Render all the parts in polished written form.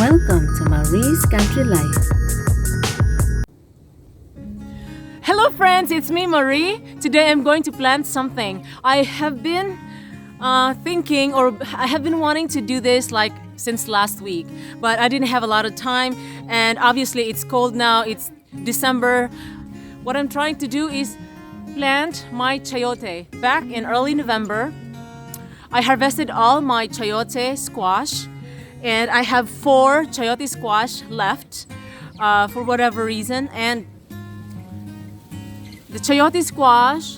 Welcome to Marie's Country Life. Hello friends, it's me Marie. Today I'm going to plant something. I have been thinking, or I have been wanting to do this like since last week, but I didn't have a lot of time, and obviously it's cold now, it's December. What I'm trying to do is plant my chayote. Back in early November, I harvested all my chayote squash, and I have 4 chayote squash left for whatever reason, and the chayote squash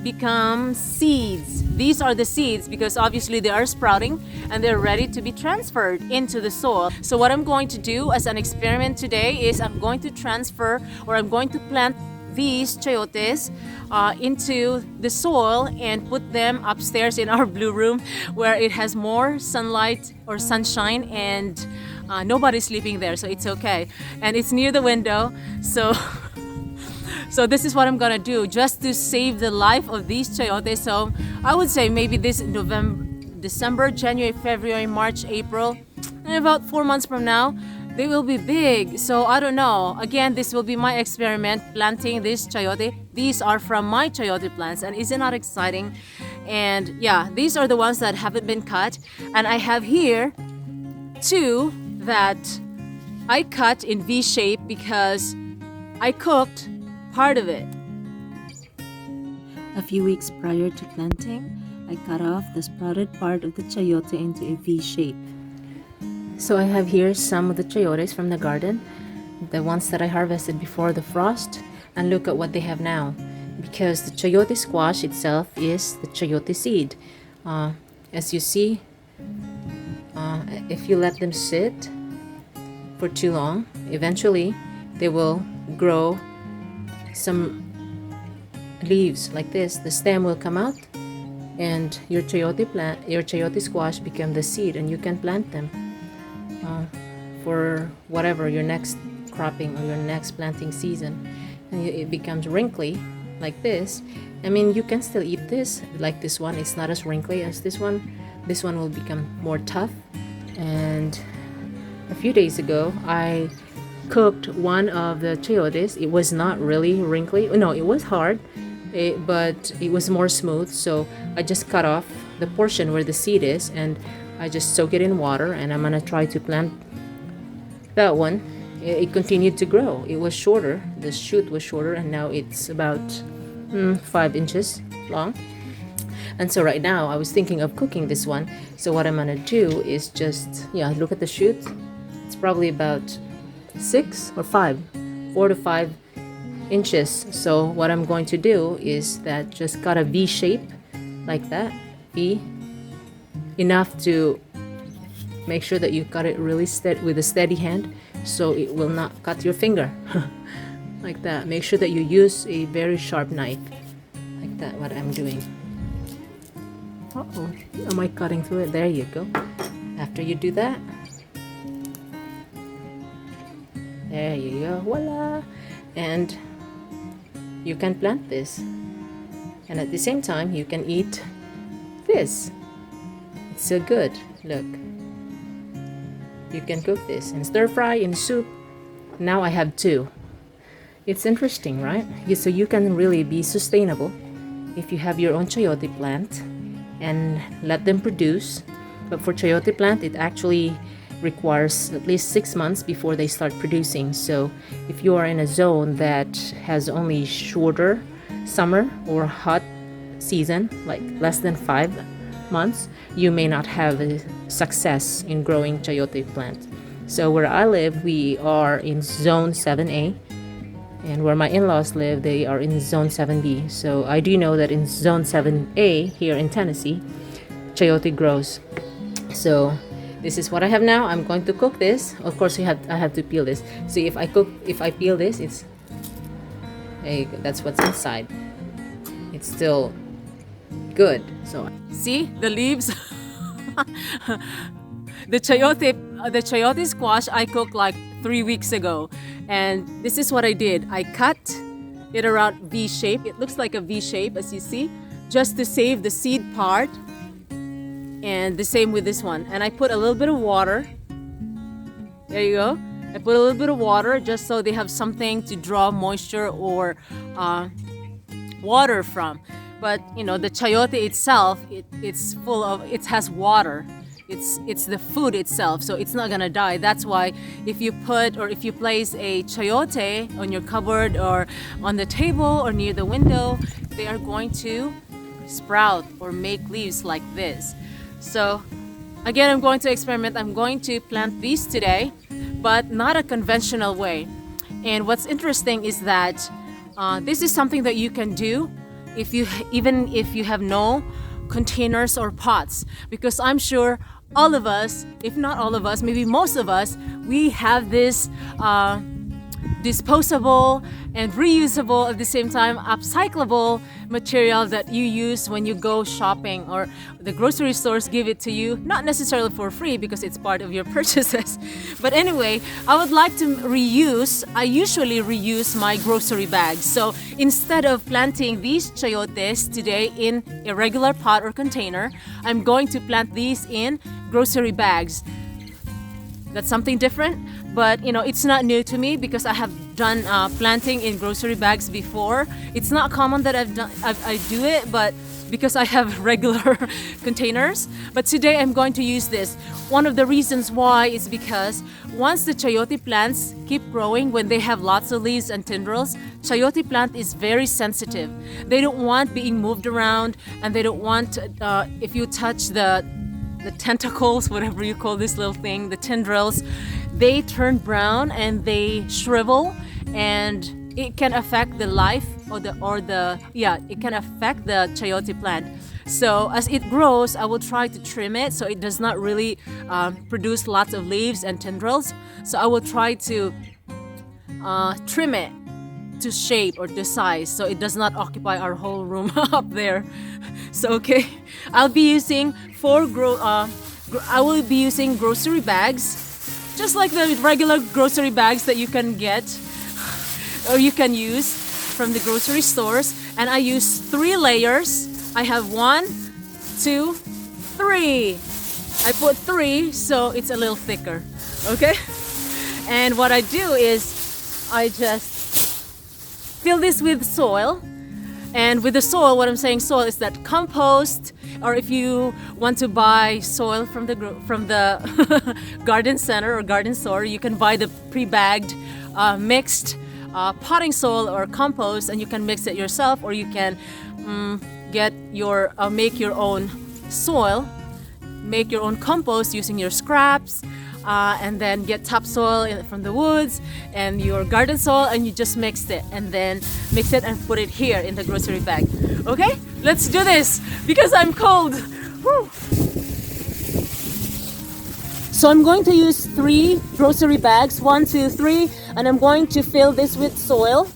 become seeds. These are the seeds because obviously they are sprouting and they're ready to be transferred into the soil. So what I'm going to do as an experiment today is I'm going to transfer, or I'm going to plant these chayotes into the soil and put them upstairs in our blue room where it has more sunlight or sunshine, and nobody's sleeping there, so it's okay. And it's near the window, so so this is what I'm gonna do just to save the life of these chayotes. So I would say maybe this November, December, January, February, March, April, and about 4 months from now, they will be big. So I don't know. Again, this will be my experiment planting this chayote. These are from my chayote plants, and isn't that exciting? And yeah, these are the ones that haven't been cut. And I have here 2 that I cut in V shape because I cooked part of it. A few weeks prior to planting, I cut off the sprouted part of the chayote into a V shape. So I have here some of the chayotes from the garden, the ones that I harvested before the frost, and look at what they have now. Because the chayote squash itself is the chayote seed. As you see, if you let them sit for too long, eventually they will grow some leaves like this. The stem will come out, and your chayote squash become the seed, and you can plant them for whatever your next cropping or your next planting season. And it becomes wrinkly like this. I mean, you can still eat this. Like this one, it's not as wrinkly as this one. This one will become more tough. And a few days ago, I cooked one of the chayotes. It was not really wrinkly. No, it was hard, but it was more smooth. So I just cut off the portion where the seed is, and I just soak it in water, and I'm gonna try to plant that one. It continued to grow. It was shorter. The shoot was shorter, and now it's about 5 inches long. And so right now I was thinking of cooking this one. So what I'm gonna do is just, look at the shoot. It's probably about 4 to 5 inches. So what I'm going to do is that just cut a V shape like that. V, enough to make sure that you cut it really with a steady hand so it will not cut your finger. Like that. Make sure that you use a very sharp knife. Like that, what I'm doing. Uh-oh, am I cutting through it? There you go. After you do that, there you go, voila! And you can plant this. And at the same time, you can eat this. It's so good, look. You can cook this and stir fry in soup. Now I have 2. It's interesting, right? So you can really be sustainable if you have your own chayote plant and let them produce. But for chayote plant, it actually requires at least 6 months before they start producing. So if you are in a zone that has only shorter summer or hot season, like less than 5 months, you may not have a success in growing chayote plant. So where I live, we are in zone 7A, and where my in-laws live, they are in zone 7B. So I do know that in zone 7A here in Tennessee, chayote grows. So this is what I have now. I'm going to cook this. Of course, I have to peel this. See, if I peel this, that's what's inside. It's still good. So See the leaves? The chayote squash I cooked like 3 weeks ago, and this is what I did. I cut it around V shape. It looks like a V shape, as you see, just to save the seed part. And the same with this one. And I put a little bit of water There you go. I put a little bit of water just so they have something to draw moisture or water from. But you know, the chayote itself, it's full of, it has water. It's the food itself, so it's not gonna die. That's why if you put or if you place a chayote on your cupboard or on the table or near the window, they are going to sprout or make leaves like this. So again, I'm going to experiment. I'm going to plant these today, but not a conventional way. And what's interesting is that this is something that you can do even if you have no containers or pots, because I'm sure all of us, if not all of us, maybe most of us, we have this disposable and reusable at the same time upcyclable material that you use when you go shopping, or the grocery stores give it to you, not necessarily for free because it's part of your purchases. But anyway, I would like to reuse, I usually reuse my grocery bags. So instead of planting these chayotes today in a regular pot or container, I'm going to plant these in grocery bags. That's something different, but you know, it's not new to me because I have done planting in grocery bags before. It's not common that I do it, but because I have regular containers. But today I'm going to use this. One of the reasons why is because once the chayote plants keep growing, when they have lots of leaves and tendrils, chayote plant is very sensitive. They don't want being moved around, and they don't want if you touch the tentacles, whatever you call this little thing, the tendrils, they turn brown and they shrivel, and it can affect the life it can affect the chayote plant. So as it grows, I will try to trim it so it does not really produce lots of leaves and tendrils. So I will try to trim it to shape or to size so it does not occupy our whole room up there. So okay, I'll be using I will be using grocery bags, just like the regular grocery bags that you can get or you can use from the grocery stores. And I use 3 layers. I have 1, 2, 3. I put 3 so it's a little thicker. Okay? And what I do is I just fill this with soil. And with the soil, what I'm saying soil is that compost, or if you want to buy soil from the garden center or garden store, you can buy the pre-bagged mixed potting soil or compost, and you can mix it yourself, or you can make your own soil, make your own compost using your scraps. And then get topsoil from the woods and your garden soil, and you just mix it and put it here in the grocery bag. Okay, let's do this because I'm cold. Woo. So I'm going to use 3 grocery bags, 1, 2, 3, and I'm going to fill this with soil.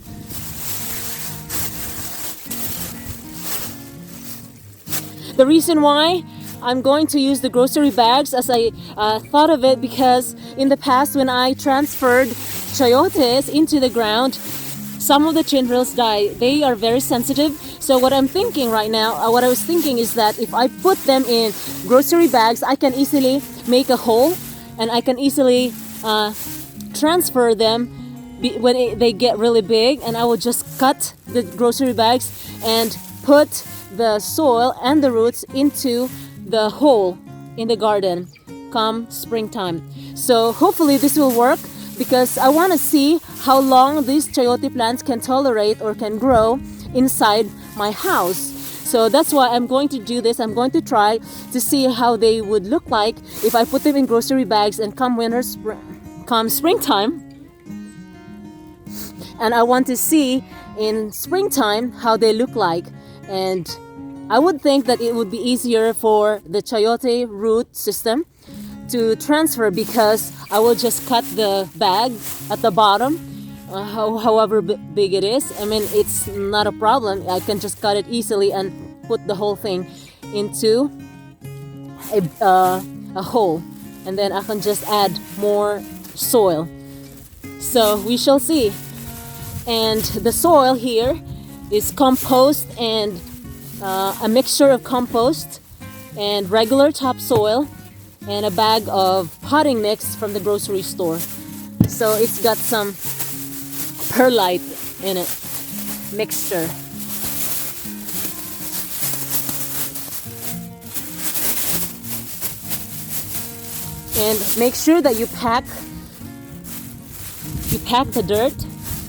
The reason why I'm going to use the grocery bags, as I thought of it, because in the past when I transferred chayotes into the ground, some of the tendrils die. They are very sensitive. So what I'm thinking right now, what I was thinking is that if I put them in grocery bags, I can easily make a hole and I can easily transfer them when they get really big, and I will just cut the grocery bags and put the soil and the roots into the hole in the garden come springtime. So hopefully this will work, because I want to see how long these chayote plants can tolerate or can grow inside my house. So that's why I'm going to do this. I'm going to try to see how they would look like if I put them in grocery bags and come springtime. And I want to see in springtime how they look like. And I would think that it would be easier for the chayote root system to transfer, because I will just cut the bag at the bottom, however big it is. I mean, it's not a problem. I can just cut it easily and put the whole thing into a hole, and then I can just add more soil. So we shall see. And the soil here is compost and a mixture of compost and regular topsoil and a bag of potting mix from the grocery store. So it's got some perlite in it, mixture. And make sure that you pack the dirt,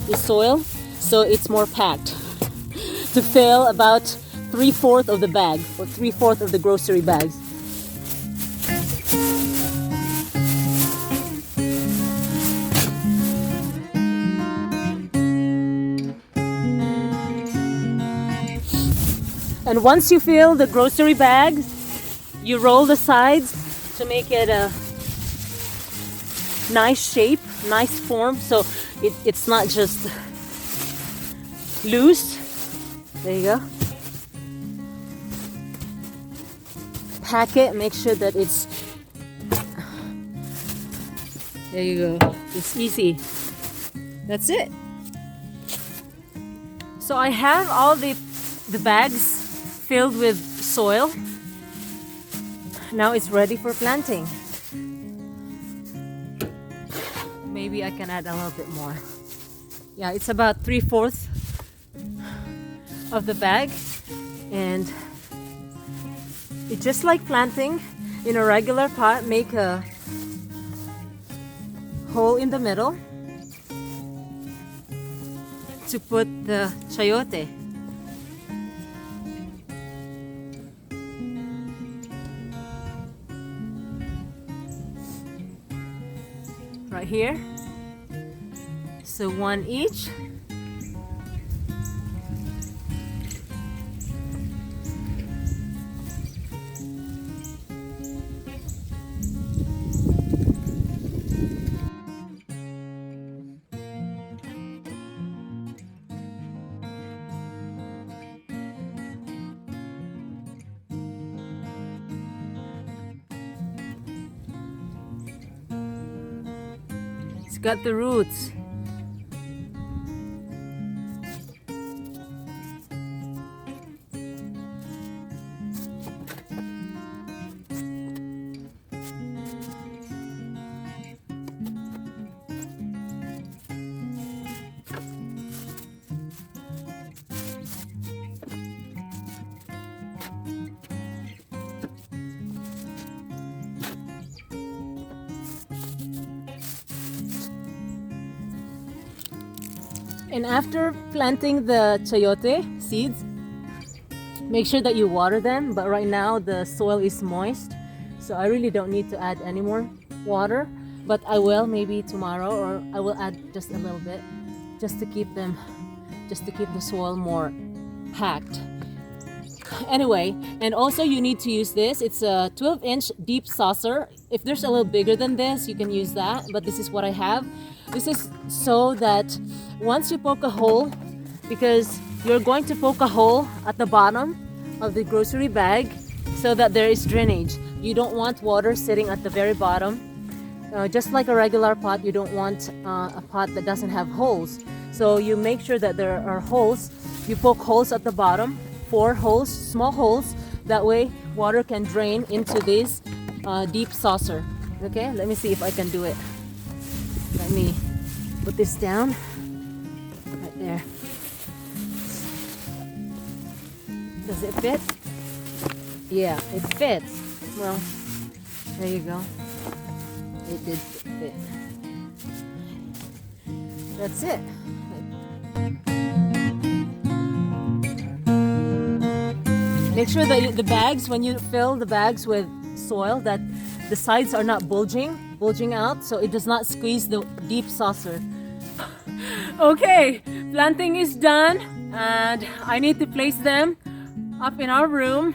the soil, so it's more packed to fill about 3/4 of the bag or 3/4 of the grocery bags. And once you fill the grocery bags, you roll the sides to make it a nice shape, nice form, so it's not just loose. There you go. Pack it, make sure that it's, there you go, it's easy. That's it. So I have all the bags filled with soil. Now it's ready for planting. Maybe I can add a little bit more. Yeah, it's about 3/4 of the bag, and it's just like planting in a regular pot. Make a hole in the middle to put the chayote. Right here. So one each. It's got the roots. And after planting the chayote seeds, make sure that you water them. But right now the soil is moist, so I really don't need to add any more water. But I will maybe tomorrow, or I will add just a little bit, just to keep the soil more packed. Anyway, and also you need to use this. It's a 12-inch deep saucer. If there's a little bigger than this, you can use that, but this is what I have. This is so that once you poke a hole, because you're going to poke a hole at the bottom of the grocery bag so that there is drainage. You don't want water sitting at the very bottom. Just like a regular pot, you don't want a pot that doesn't have holes. So you make sure that there are holes. You poke holes at the bottom, 4 holes, small holes. That way water can drain into this deep saucer. Okay, let me see if I can do it. Let me put this down right there. Does it fit? Yeah, it fits. Well, there you go. It did fit. That's it. Make sure that the bags, when you fill the bags with soil, that the sides are not bulging out, so it does not squeeze the deep saucer. Okay, planting is done, and I need to place them up in our room.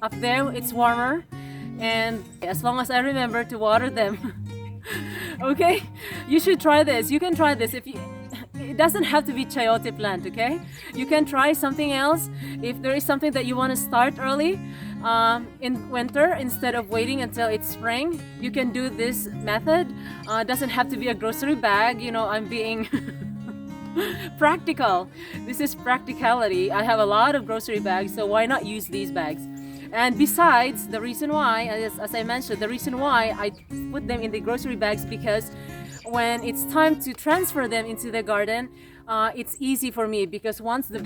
Up there, it's warmer, and as long as I remember to water them. Okay, you should try this. You can try this. It doesn't have to be chayote plant, okay? You can try something else. If there is something that you want to start early in winter, instead of waiting until it's spring, you can do this method. It doesn't have to be a grocery bag. You know, I'm being practical. This is practicality. I have a lot of grocery bags, so why not use these bags? And besides, the reason why, as I mentioned, the reason why I put them in the grocery bags, because when it's time to transfer them into the garden, it's easy for me, because once the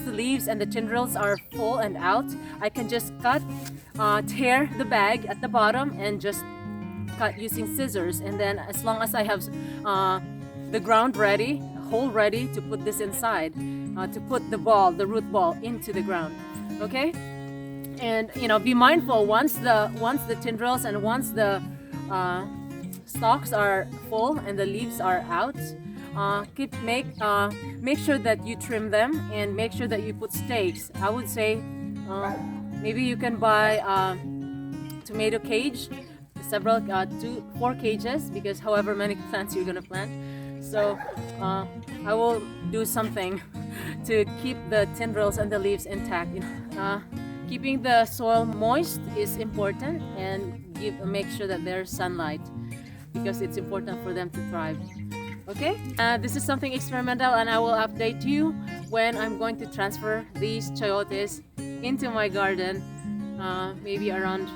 leaves and the tendrils are full and out, I can just tear the bag at the bottom and just cut using scissors. And then as long as I have the ground ready, hole ready to put this inside, to put the root ball into the ground. Okay. And be mindful, once the tendrils and once the stalks are full and the leaves are out, make sure that you trim them, and make sure that you put stakes. I would say maybe you can buy tomato cage, several 4 cages, because however many plants you're gonna plant. So I will do something to keep the tendrils and the leaves intact. Keeping the soil moist is important, and make sure that there's sunlight, because it's important for them to thrive. Okay, this is something experimental, and I will update you when I'm going to transfer these chayotes into my garden, maybe around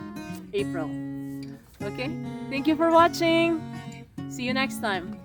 April. Okay, thank you for watching. See you next time.